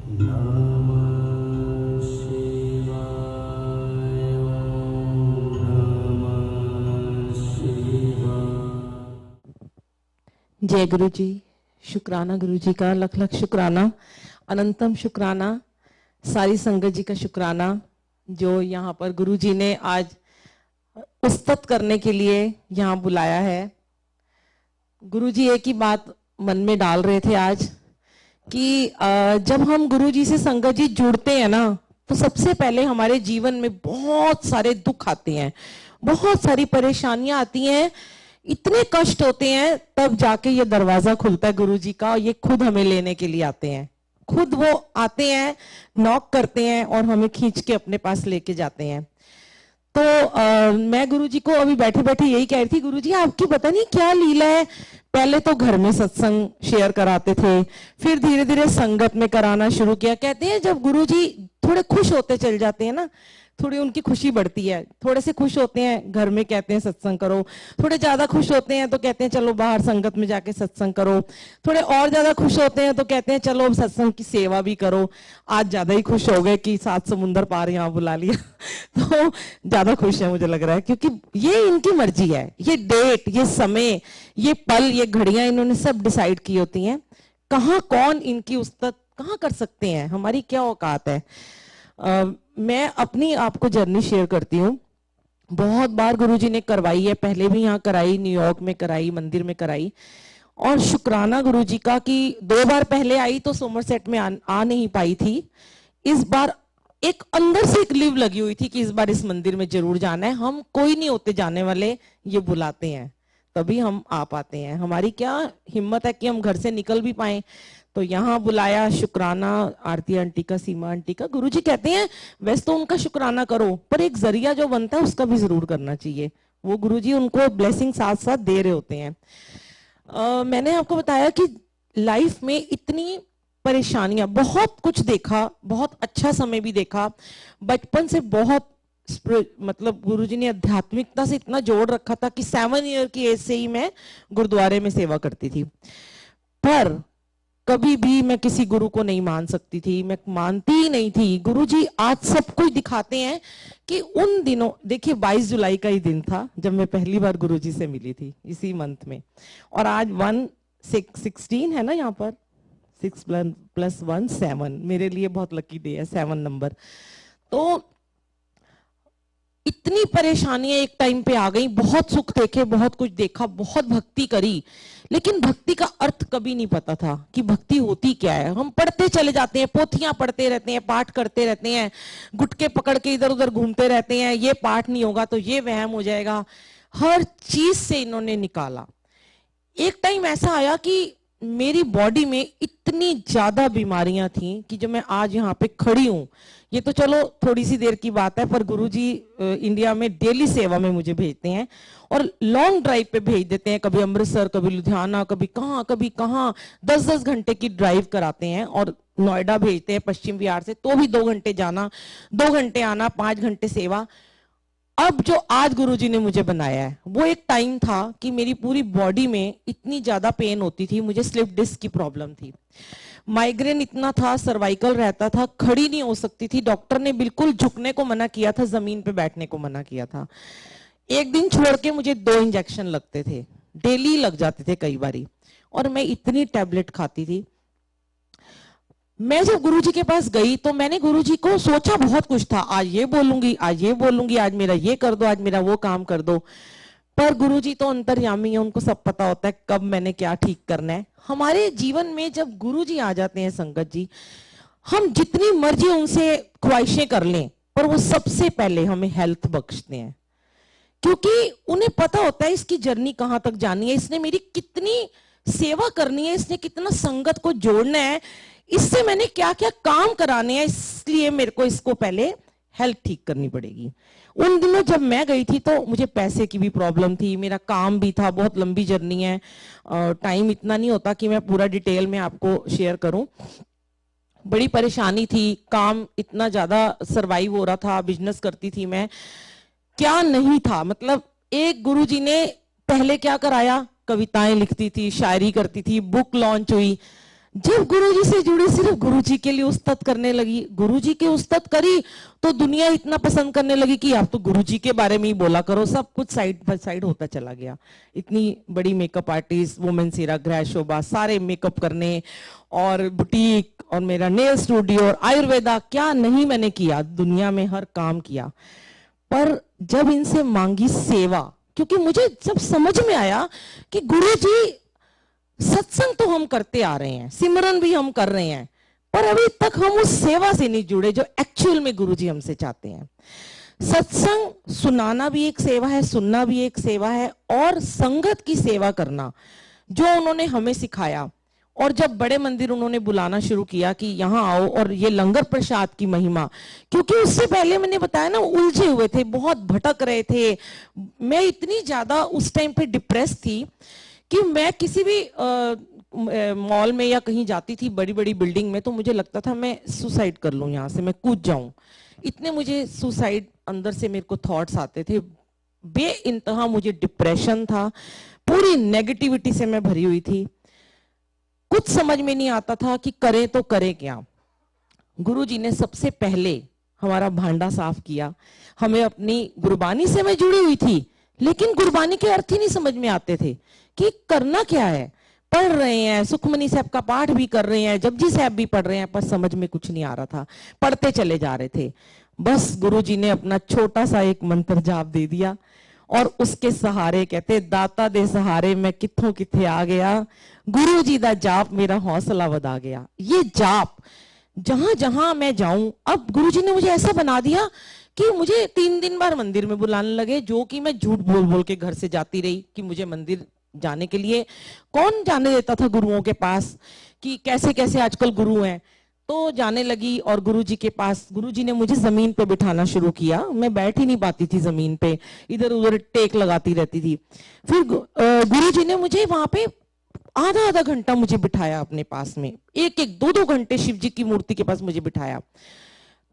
नमः शिवाय। नमः शिवाय। जय गुरु जी। शुक्राना गुरु जी का, लख लख शुक्राना, अनंतम शुक्राना, सारी संगत जी का शुक्राना जो यहाँ पर गुरु जी ने आज उस्तत करने के लिए यहाँ बुलाया है। गुरु जी एक ही बात मन में डाल रहे थे आज कि जब हम गुरु जी से संगत जी जुड़ते हैं ना, तो सबसे पहले हमारे जीवन में बहुत सारे दुख आते हैं, बहुत सारी परेशानियां आती हैं, इतने कष्ट होते हैं, तब जाके ये दरवाजा खुलता है गुरु जी का, और ये खुद हमें लेने के लिए आते हैं। खुद वो आते हैं, नॉक करते हैं और हमें खींच के अपने पास लेके जाते हैं। तो मैं गुरुजी को अभी बैठे बैठे यही कह रही थी, गुरुजी आपकी पता नहीं क्या लीला है, पहले तो घर में सत्संग शेयर कराते थे, फिर धीरे धीरे संगत में कराना शुरू किया। कहते हैं जब गुरुजी थोड़े खुश होते चल जाते हैं ना, थोड़ी उनकी खुशी बढ़ती है, थोड़े से खुश होते हैं घर में कहते हैं सत्संग करो, थोड़े ज्यादा खुश होते हैं तो कहते हैं चलो बाहर संगत में जाके सत्संग करो, थोड़े और ज्यादा खुश होते हैं तो कहते हैं चलो सत्संग की सेवा भी करो। आज ज्यादा ही खुश हो गए कि 7 समुंदर पार यहाँ बुला लिया तो ज्यादा खुश है मुझे लग रहा है, क्योंकि ये इनकी मर्जी है, ये डेट, ये समय, ये पल, ये घड़ियां इन्होंने सब डिसाइड की होती हैं। कहाँ कौन इनकी उस्तत कहाँ कर सकते हैं, हमारी क्या औकात है। मैं अपनी आपको जर्नी शेयर करती हूँ। बहुत बार गुरुजी ने करवाई है, पहले भी यहाँ कराई, न्यूयॉर्क में कराई, मंदिर में कराई, और शुक्राना गुरुजी का कि 2 बार पहले आई तो सोमरसेट में आ नहीं पाई थी। इस बार एक अंदर से एक लिव लगी हुई थी कि इस बार इस मंदिर में जरूर जाना है। हम कोई नहीं होते जाने वाले, ये बुलाते हैं तभी हम आ पाते हैं। हमारी क्या हिम्मत है कि हम घर से निकल भी पाए। तो यहाँ बुलाया, शुक्राना आरती आंटी का, सीमा आंटी का। गुरुजी कहते हैं वैसे तो उनका शुक्राना करो, पर एक जरिया जो बनता है उसका भी जरूर करना चाहिए। वो गुरुजी उनको ब्लेसिंग साथ साथ दे रहे होते हैं। मैंने आपको बताया कि लाइफ में इतनी परेशानियां, बहुत कुछ देखा, बहुत अच्छा समय भी देखा, बचपन से बहुत मतलब गुरुजी ने आध्यात्मिकता से इतना जोड़ रखा था कि 7 ईयर की एज से ही मैं गुरुद्वारे में सेवा करती थी। पर कभी भी मैं किसी गुरु को नहीं मान सकती थी, मैं मानती ही नहीं थी। गुरुजी आज सब कुछ दिखाते हैं कि उन दिनों, देखिए 22 जुलाई का ही दिन था जब मैं पहली बार गुरुजी से मिली थी इसी मंथ में, और आज 1/6/16 है ना, यहाँ पर 6 + 1 7, मेरे लिए बहुत लकी डे है 7 नंबर। तो इतनी परेशानियां एक टाइम पे आ गई, बहुत सुख देखे, बहुत कुछ देखा, बहुत भक्ति करी, लेकिन भक्ति का अर्थ कभी नहीं पता था कि भक्ति होती क्या है। हम पढ़ते चले जाते हैं, पोथियां पढ़ते रहते हैं, पाठ करते रहते हैं, गुटके पकड़ के इधर उधर घूमते रहते हैं, ये पाठ नहीं होगा तो ये वहम हो जाएगा। हर चीज से इन्होंने निकाला। एक टाइम ऐसा आया कि मेरी बॉडी में इतनी ज्यादा बीमारियां थी कि जो मैं आज यहाँ पे खड़ी हूं, ये तो चलो थोड़ी सी देर की बात है, पर गुरुजी इंडिया में डेली सेवा में मुझे भेजते हैं और लॉन्ग ड्राइव पे भेज देते हैं, कभी अमृतसर, कभी लुधियाना, कभी कहाँ 10-10 घंटे की ड्राइव कराते हैं, और नोएडा भेजते हैं पश्चिम बिहार से, तो भी 2 घंटे जाना, 2 घंटे आना, 5 घंटे सेवा। अब जो आज गुरुजी ने मुझे बनाया है, वो एक टाइम था कि मेरी पूरी बॉडी में इतनी ज्यादा पेन होती थी, मुझे स्लिप डिस्क की प्रॉब्लम थी, माइग्रेन इतना था, सर्वाइकल रहता था, खड़ी नहीं हो सकती थी, डॉक्टर ने बिल्कुल झुकने को मना किया था, जमीन पे बैठने को मना किया था। एक दिन छोड़ के मुझे 2 इंजेक्शन लगते थे, डेली लग जाते थे कई बारी, और मैं इतनी टैबलेट खाती थी। मैं जब गुरुजी के पास गई तो मैंने गुरुजी को सोचा बहुत कुछ था, आज ये बोलूंगी, आज ये बोलूंगी, आज मेरा ये कर दो, आज मेरा वो काम कर दो। पर गुरुजी तो अंतर्यामी है, उनको सब पता होता है कब मैंने क्या ठीक करना है। हमारे जीवन में जब गुरुजी आ जाते हैं संगत जी, हम जितनी मर्जी उनसे ख्वाहिशें कर लें, पर वो सबसे पहले हमें हेल्थ बख्शते हैं, क्योंकि उन्हें पता होता है इसकी जर्नी कहां तक जानी है, इसने मेरी कितनी सेवा करनी है, इसने कितना संगत को जोड़ना है, इससे मैंने क्या क्या काम कराने हैं, इसलिए मेरे को इसको पहले हेल्थ ठीक करनी पड़ेगी। उन दिनों जब मैं गई थी तो मुझे पैसे की भी प्रॉब्लम थी, मेरा काम भी था, बहुत लंबी जर्नी है, टाइम इतना नहीं होता कि मैं पूरा डिटेल में आपको शेयर करूं। बड़ी परेशानी थी, काम इतना ज्यादा सरवाइव हो रहा था, बिजनेस करती थी मैं, क्या नहीं था। मतलब एक गुरुजी ने पहले क्या कराया, कविताएं लिखती थी, शायरी करती थी, बुक लॉन्च हुई, जब गुरुजी से जुड़ी सिर्फ गुरुजी के लिए उस्तत करने लगी, गुरुजी के उस्तत करी तो दुनिया इतना पसंद करने लगी कि आप तो गुरुजी के बारे में ही बोला करो, सब कुछ साइड बाय साइड होता चला गया। इतनी बड़ी मेकअप आर्टिस्ट, वुमेन सीरा, गृह शोभा, सारे मेकअप करने और बुटीक और मेरा नेल स्टूडियो और आयुर्वेदा, क्या नहीं मैंने किया दुनिया में, हर काम किया। पर जब इनसे मांगी सेवा, क्योंकि मुझे जब समझ में आया कि गुरुजी सत्संग तो हम करते आ रहे हैं, सिमरन भी हम कर रहे हैं, पर अभी तक हम उस सेवा से नहीं जुड़े जो एक्चुअल में गुरुजी हमसे चाहते हैं। सत्संग सुनाना भी एक सेवा है, सुनना भी एक सेवा है, और संगत की सेवा करना जो उन्होंने हमें सिखाया। और जब बड़े मंदिर उन्होंने बुलाना शुरू किया कि यहाँ आओ, और ये लंगर प्रसाद की महिमा, क्योंकि उससे पहले मैंने बताया ना उलझे हुए थे, बहुत भटक रहे थे। मैं इतनी ज्यादा उस टाइम पे डिप्रेस थी कि मैं किसी भी मॉल में या कहीं जाती थी बड़ी बड़ी बिल्डिंग में, तो मुझे लगता था मैं सुसाइड कर लूं, यहां से मैं कूद जाऊं। इतने मुझे सुसाइड अंदर से मेरे को थॉट्स आते थे, बे इंतहा मुझे डिप्रेशन था, पूरी नेगेटिविटी से मैं भरी हुई थी। कुछ समझ में नहीं आता था कि करें तो करें क्या। गुरुजी ने सबसे पहले हमारा भांडा साफ किया। हमें अपनी गुरबानी से मैं जुड़ी हुई थी, लेकिन गुरबानी के अर्थ ही नहीं समझ में आते थे कि करना क्या है। पढ़ रहे हैं, सुखमनी साहब का पाठ भी कर रहे हैं, जपजी साहब भी पढ़ रहे हैं, पर समझ में कुछ नहीं आ रहा था, पढ़ते चले जा रहे थे। बस गुरुजी ने अपना छोटा सा एक मंत्र जाप दे दिया, और उसके सहारे, कहते दाता दे सहारे मैं कित्थों किथे आ गया, गुरुजी दा जाप मेरा हौसला बधा गया। ये जाप जहां जहां मैं जाऊं, अब गुरुजी ने मुझे ऐसा बना दिया कि मुझे 3 दिन बार मंदिर में बुलाने लगे, जो कि मैं झूठ बोल बोल के घर से जाती रही कि मुझे मंदिर जाने के लिए। कौन जाने देता था गुरुओं के पास, कि कैसे कैसे आजकल गुरु हैं। तो जाने लगी और गुरुजी के पास, गुरुजी ने मुझे जमीन पे बिठाना शुरू किया। मैं बैठ ही नहीं पाती थी जमीन पे, इधर उधर टेक लगाती रहती थी। फिर गुरुजी ने मुझे वहां पे आधा आधा घंटा मुझे बिठाया अपने पास में, एक एक 2-2 घंटे शिव जी की मूर्ति के पास मुझे बिठाया।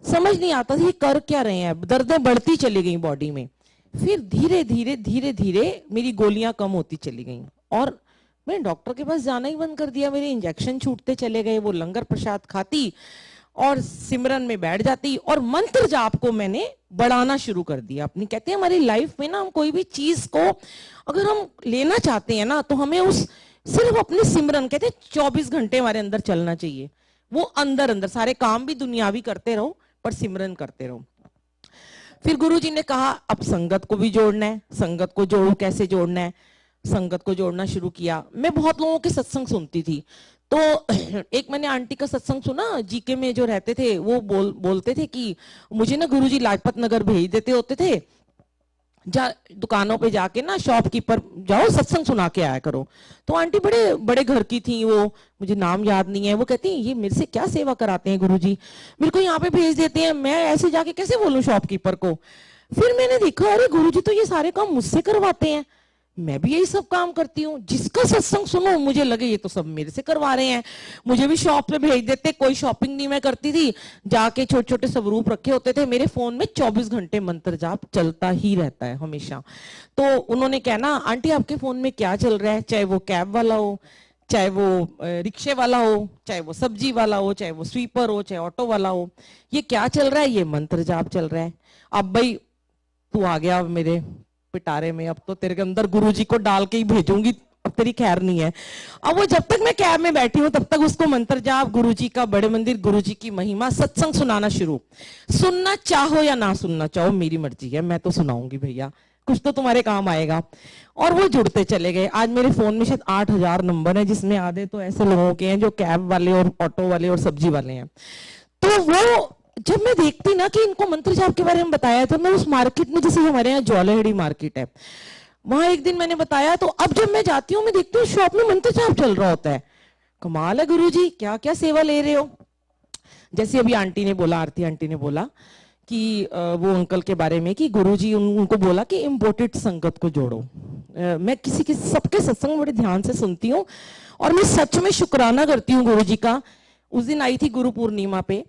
समझ नहीं आता था ये कर क्या रहे हैं, दर्दें बढ़ती चली गई बॉडी में। फिर धीरे धीरे धीरे धीरे मेरी गोलियां कम होती चली गई, और मैंने डॉक्टर के पास जाना ही बंद कर दिया। मेरे इंजेक्शन छूटते चले गए। वो लंगर प्रसाद खाती और सिमरन में बैठ जाती, और मंत्र जाप को मैंने बढ़ाना शुरू कर दिया अपनी। कहते हैं हमारी लाइफ में ना, हम कोई भी चीज को अगर हम लेना चाहते हैं ना, तो हमें उस सिर्फ अपने सिमरन, कहते हैं 24 घंटे हमारे अंदर चलना चाहिए। वो अंदर अंदर सारे काम भी दुनियावी करते रहो, पर सिमरन करते रहो। फिर गुरुजी ने कहा अब संगत को भी जोड़ना है। संगत को जोड़ो, कैसे जोड़ना है? संगत को जोड़ना शुरू किया। मैं बहुत लोगों के सत्संग सुनती थी, तो एक मैंने आंटी का सत्संग सुना, जीके में जो रहते थे, वो बोलते थे कि मुझे ना गुरुजी लाजपत नगर भेज देते होते थे, दुकानों पे जाके ना शॉपकीपर जाओ सत्संग सुना के आया करो। तो आंटी बड़े बड़े घर की थी, वो मुझे नाम याद नहीं है। वो कहती हैं ये मेरे से क्या सेवा कराते हैं गुरुजी, मेरे को यहाँ पे भेज देते हैं, मैं ऐसे जाके कैसे बोलूं शॉपकीपर को। फिर मैंने देखा अरे गुरुजी तो ये सारे काम मुझसे करवाते हैं, मैं भी यही सब काम करती हूँ। जिसका सत्संग सुनो मुझे लगे ये तो सब मेरे से करवा रहे हैं। मुझे भी शॉप पे भेज देते, कोई शॉपिंग नहीं मैं करती थी, जाके छोटे छोटे स्वरूप रखे होते थे। मेरे फोन में 24 घंटे मंत्र जाप चलता ही रहता है हमेशा। तो उन्होंने कहना आंटी आपके फोन में क्या चल रहा है, चाहे वो कैब वाला हो, चाहे वो रिक्शे वाला हो, चाहे वो सब्जी वाला हो, चाहे वो स्वीपर हो, चाहे ऑटो वाला हो, ये क्या चल रहा है? ये मंत्र जाप चल रहा है। अब भाई तू आ गया मेरे पिटारे में, अब तो तेरे के अंदर गुरुजी को डाल के ही भेजूंगी, अब तेरी खैर नहीं है। अब वो जब तक मैं कैब में बैठी हूं तब तक उसको मंत्र जाप, गुरुजी का, बड़े मंदिर, गुरुजी की महिमा, सत्संग सुनाना शुरू। सुनना चाहो या ना सुनना चाहो मेरी मर्जी है, मैं तो सुनाऊंगी भैया, कुछ तो तुम्हारे काम आएगा। और वो जुड़ते चले गए। आज मेरे फोन में शायद 8000 नंबर है, जिसमें आधे तो ऐसे लोगों के हैं जो कैब वाले और ऑटो वाले और सब्जी वाले हैं। तो वो जब मैं देखती ना कि इनको मंत्र जाप के बारे में बताया, तो मैं उस मार्केट में, जैसे हमारे यहाँ ज्वालाहेड़ी मार्केट है, वहां एक दिन मैंने बताया, तो अब जब मैं जाती हूँ मैं देखती हूँ शॉप में मंत्र जाप चल रहा होता है। कमाल है गुरुजी, क्या क्या सेवा ले रहे हो। जैसे अभी आंटी ने बोला, आरती आंटी ने बोला कि वो अंकल के बारे में कि गुरुजी उनको बोला कि इम्पोर्टेड संगत को जोड़ो। मैं किसी के सबके सत्संग बड़े ध्यान से सुनती हूँ, और मैं सच में शुक्राना करती हूँ गुरुजी का। उस दिन आई थी गुरु पूर्णिमा पे,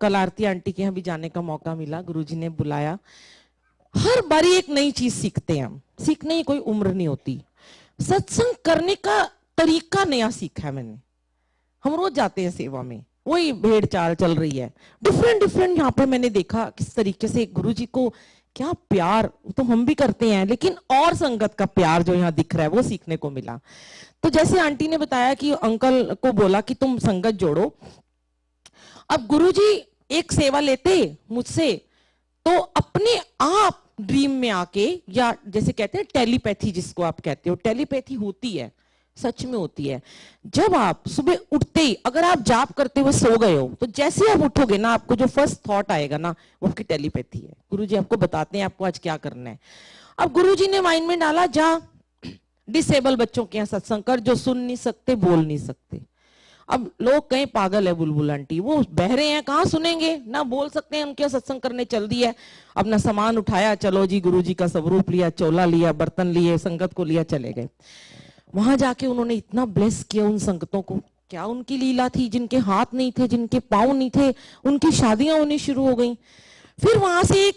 कल आरती आंटी के यहाँ भी जाने का मौका मिला, गुरुजी ने बुलाया। हर बारी एक नई चीज सीखते हैं हम, सीखने की कोई उम्र नहीं होती। सत्संग करने का तरीका नया सीखा है मैंने। हम रोज जाते हैं सेवा में, वही भेड़ चाल चल रही है। डिफरेंट डिफरेंट यहाँ पे मैंने देखा किस तरीके से गुरु जी को क्या प्यार, तो हम भी करते हैं, लेकिन और संगत का प्यार जो यहाँ दिख रहा है वो सीखने को मिला। तो जैसे आंटी ने बताया कि अंकल को बोला कि तुम संगत जोड़ो। अब गुरुजी एक सेवा लेते मुझसे तो अपने आप ड्रीम में आके, या जैसे कहते हैं टेलीपैथी जिसको आप कहते हो, टेलीपैथी होती है, सच में होती है। जब आप सुबह उठते ही, अगर आप जाप करते हुए सो गए हो, तो जैसे आप उठोगे ना, आपको जो फर्स्ट थॉट आएगा ना, वो आपकी टेलीपैथी है। गुरुजी आपको बताते हैं आपको आज क्या करना है। अब गुरुजी ने माइंड में डाला, जा डिसेबल बच्चों के यहाँ सत्संग कर, जो सुन नहीं सकते, बोल नहीं सकते। अब लोग कहीं पागल है बुलबुल आंटी, वो बहरे हैं, कहाँ सुनेंगे, ना बोल सकते हैं, उनके सत्संग करने चल दिया। अपना सामान उठाया, चलो जी गुरुजी का स्वरूप लिया, चोला लिया, बर्तन लिए, संगत को लिया, चले गए। वहां जाके उन्होंने इतना ब्लेस किया उन संगतों को। क्या उनकी लीला थी, जिनके हाथ नहीं थे, जिनके पांव नहीं थे, उनकी शादियां होनी शुरू हो गई। फिर वहां से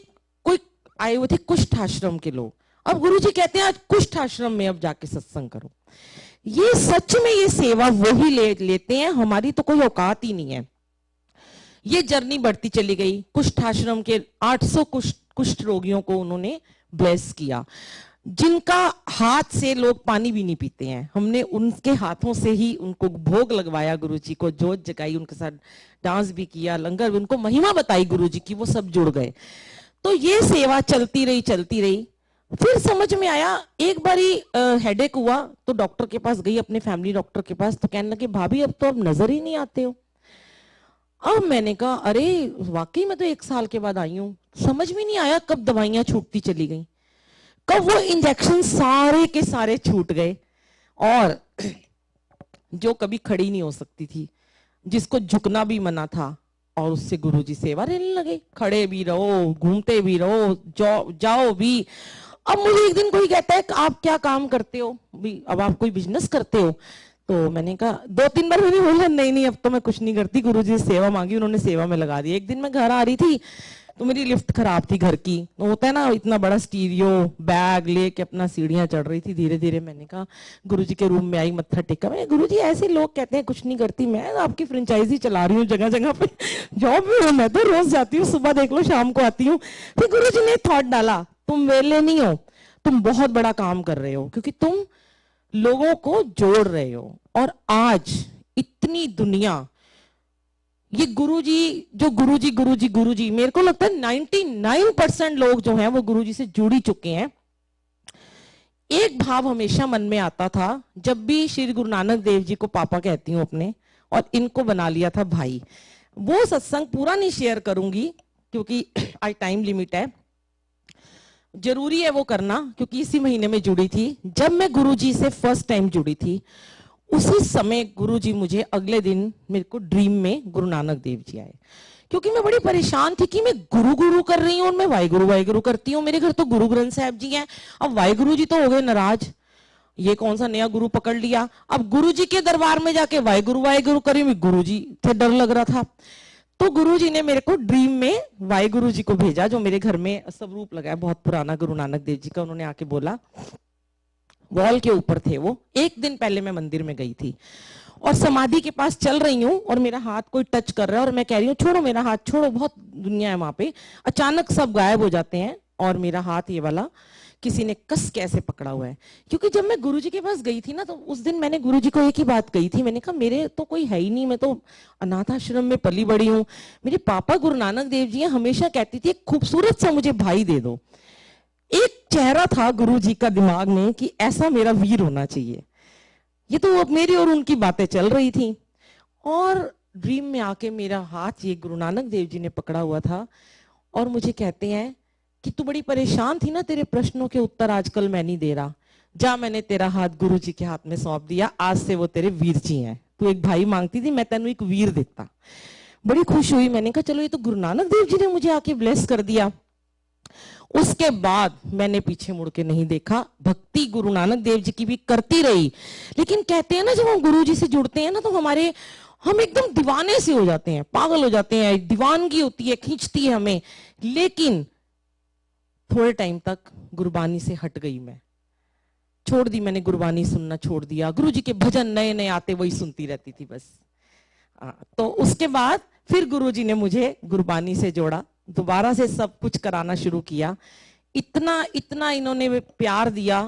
कोई आए हुए थे कुष्ठ आश्रम के लोग। अब गुरुजी कहते हैं आज कुष्ठ आश्रम में अब जाके सत्संग करो। ये सच में ये सेवा वही लेते हैं, हमारी तो कोई औकात ही नहीं है। ये जर्नी बढ़ती चली गई। कुष्ठ आश्रम के 800 कुष्ठ रोगियों को उन्होंने ब्लेस किया, जिनका हाथ से लोग पानी भी नहीं पीते हैं। हमने उनके हाथों से ही उनको भोग लगवाया, गुरुजी को जोत जगाई, उनके साथ डांस भी किया, लंगर भी, उनको महिमा बताई गुरुजी की, वो सब जुड़ गए। तो ये सेवा चलती रही। फिर समझ में आया, एक बारी हेडेक हुआ तो डॉक्टर के पास गई, अपने फैमिली डॉक्टर के पास। तो कहने लगे भाभी अब तो अब नजर ही नहीं आते हो। अब मैंने कहा अरे वाकई मैं तो 1 साल के बाद आई हूं, समझ में नहीं आया कब दवाइयां छूटती चली गई, कब वो इंजेक्शन सारे के सारे छूट गए। और जो कभी खड़ी नहीं हो सकती थी, जिसको झुकना भी मना था, और उससे गुरुजी सेवा लेने लगे। खड़े भी रहो, घूमते भी रहो, जाओ भी। अब मुझे एक दिन कोई कहता है कि आप क्या काम करते हो भी, अब आप कोई बिजनेस करते हो? तो मैंने कहा, 2-3 बार मैंने बोला नहीं अब तो मैं कुछ नहीं करती, गुरुजी से सेवा मांगी, उन्होंने सेवा में लगा दी। एक दिन मैं घर आ रही थी तो मेरी लिफ्ट खराब थी घर की, तो होता है ना, इतना बड़ा स्टीरियो बैग लेके अपना सीढ़ियां चढ़ रही थी धीरे धीरे। मैंने कहा गुरुजी के रूम में आई, मत्था टेका। मैं, गुरुजी ऐसे लोग कहते हैं कुछ नहीं करती, मैं आपकी फ्रेंचाइजी चला रही हूँ जगह जगह पे, जॉब में हूँ मैं तो, रोज जाती हूँ, सुबह देख लो शाम को आती हूँ। फिर गुरुजी ने थॉट डाला, तुम वेले नहीं हो, तुम बहुत बड़ा काम कर रहे हो, क्योंकि तुम लोगों को जोड़ रहे हो। और आज इतनी दुनिया, ये गुरुजी, मेरे को लगता है 99% लोग जो हैं वो गुरुजी से जुड़ी चुके हैं। एक भाव हमेशा मन में आता था, जब भी श्री गुरु नानक देव जी को पापा कहती हूँ अपने, और इनको बना लिया था भाई। वो सत्संग पूरा नहीं शेयर करूंगी क्योंकि आज टाइम लिमिट है, जरूरी है वो करना, क्योंकि इसी महीने में जुड़ी थी। जब मैं गुरुजी से फर्स्ट टाइम जुड़ी थी, उसी समय गुरुजी मुझे अगले दिन मेरे को ड्रीम में गुरु नानक देव जी आए। क्योंकि मैं बड़ी परेशान थी कि मैं गुरु गुरु कर रही हूँ और मैं वाहिगुरु करती हूँ। मेरे घर तो गुरु ग्रंथ साहब जी हैं, अब वाहिगुरु जी तो हो गए नाराज, ये कौन सा नया गुरु पकड़ लिया। अब गुरु जी के दरबार में जाके वाहिगुरु करी, गुरु जी थे, डर लग रहा था। तो गुरु जी ने मेरे को ड्रीम में वाहिगुरु जी को भेजा, जो मेरे घर में स्वरूप लगा है बहुत पुराना गुरु नानक देव जी का। उन्होंने आके बोला, वॉल के ऊपर थे वो। एक दिन पहले मैं मंदिर में गई थी और समाधि के पास चल रही हूँ और मेरा हाथ कोई टच कर रहा है और मैं कह रही हूँ छोड़ो मेरा हाथ, छोड़ो, बहुत दुनिया है वहां पे। अचानक सब गायब हो जाते हैं और मेरा हाथ ये वाला किसी ने कस कैसे पकड़ा हुआ है। क्योंकि जब मैं गुरुजी के पास गई थी ना, तो उस दिन मैंने गुरुजी को एक ही बात कही थी, मैंने कहा मेरे तो कोई है ही नहीं, मैं तो अनाथ आश्रम में पली बड़ी हूँ। मेरे पापा गुरु नानक देव जी हमेशा कहती थी एक खूबसूरत सा मुझे भाई दे दो। एक चेहरा था गुरुजी का दिमाग में कि ऐसा मेरा वीर होना चाहिए। ये तो अब मेरी और उनकी बातें चल रही थी, और ड्रीम में आके मेरा हाथ ये गुरु नानक देव जी ने पकड़ा हुआ था और मुझे कहते हैं कि तू बड़ी परेशान थी ना, तेरे प्रश्नों के उत्तर आजकल मैं नहीं दे रहा, जा मैंने तेरा हाथ गुरुजी के हाथ में सौंप दिया, आज से वो तेरे वीर जी हैं। तू एक भाई मांगती थी, मैं तेनू एक वीर देता। बड़ी खुश हुई, मैंने कहा चलो ये तो गुरु नानक देव जी ने मुझे आके ब्लेस कर दिया। उसके बाद मैंने पीछे मुड़ के नहीं देखा, भक्ति गुरु नानक देव जी की भी करती रही। लेकिन कहते हैं ना, जब हम गुरु जी से जुड़ते हैं ना, तो हम एकदम दीवाने से हो जाते हैं, पागल हो जाते हैं, दीवानगी होती है, खींचती है हमें। लेकिन थोड़े टाइम तक गुरबानी से हट गई, मैं छोड़ दी, मैंने गुरबानी सुनना छोड़ दिया। गुरु जी के भजन नए नए आते वही सुनती रहती थी बस। तो उसके बाद फिर गुरुजी ने मुझे गुरबानी से जोड़ा, दोबारा से सब कुछ कराना शुरू किया। इतना इतना इन्होंने प्यार दिया,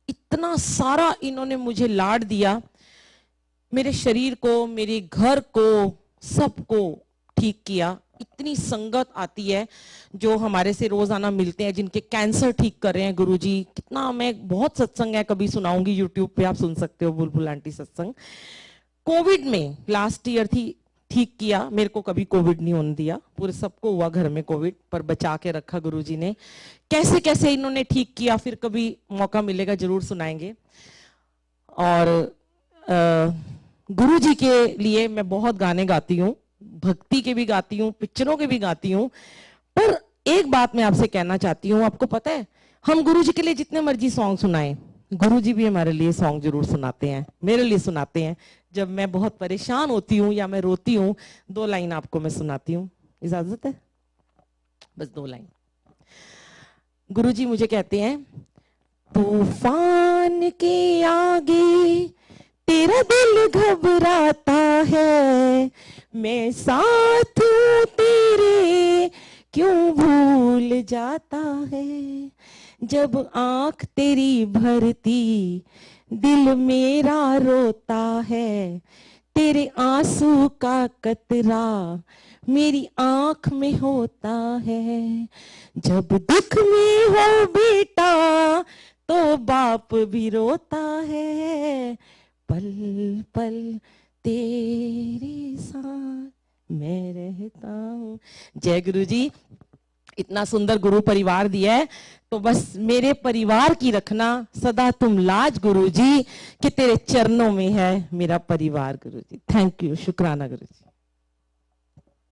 इतना सारा इन्होंने मुझे लाड दिया, मेरे शरीर को, मेरे घर को, सबको ठीक किया। इतनी संगत आती है जो हमारे से रोजाना मिलते हैं, जिनके कैंसर ठीक कर रहे हैं गुरुजी। कितना, मैं बहुत सत्संग है, कभी सुनाऊंगी यूट्यूब पे, आप सुन सकते हो, बुलबुल आंटी सत्संग। कोविड में लास्ट ईयर थी, ठीक किया, मेरे को कभी कोविड नहीं होने दिया, पूरे सबको हुआ घर में कोविड, पर बचा के रखा गुरुजी ने। कैसे कैसे इन्होंने ठीक किया, फिर कभी मौका मिलेगा जरूर सुनाएंगे। और गुरुजी के लिए मैं बहुत गाने गाती हूँ, भक्ति के भी गाती हूँ, पिक्चरों के भी गाती हूँ। पर एक बात मैं आपसे कहना चाहती हूँ, आपको पता है हम गुरुजी के लिए जितने मर्जी सॉन्ग सुनाएं, गुरुजी भी हमारे लिए सॉन्ग जरूर सुनाते हैं, मेरे लिए सुनाते हैं। जब मैं बहुत परेशान होती हूँ या मैं रोती हूँ, 2 लाइन आपको मैं सुनाती हूँ, इजाजत है? बस 2 लाइन। गुरुजी मुझे कहते हैं, तूफान के आगे तेरा दिल घबराता है, मैं साथ हूं तेरे क्यों भूल जाता है। जब आंख तेरी भरती दिल मेरा रोता है, तेरे आंसू का कतरा मेरी आंख में होता है। जब दुख में हो बेटा तो बाप भी रोता है, पल पल तेरे साथ मैं रहता हूँ। जय गुरु जी। इतना सुंदर गुरु परिवार दिया है, तो बस मेरे परिवार की रखना सदा तुम लाज गुरु जी, कि तेरे चरणों में है मेरा परिवार गुरु जी। थैंक यू, शुक्राना गुरु जी।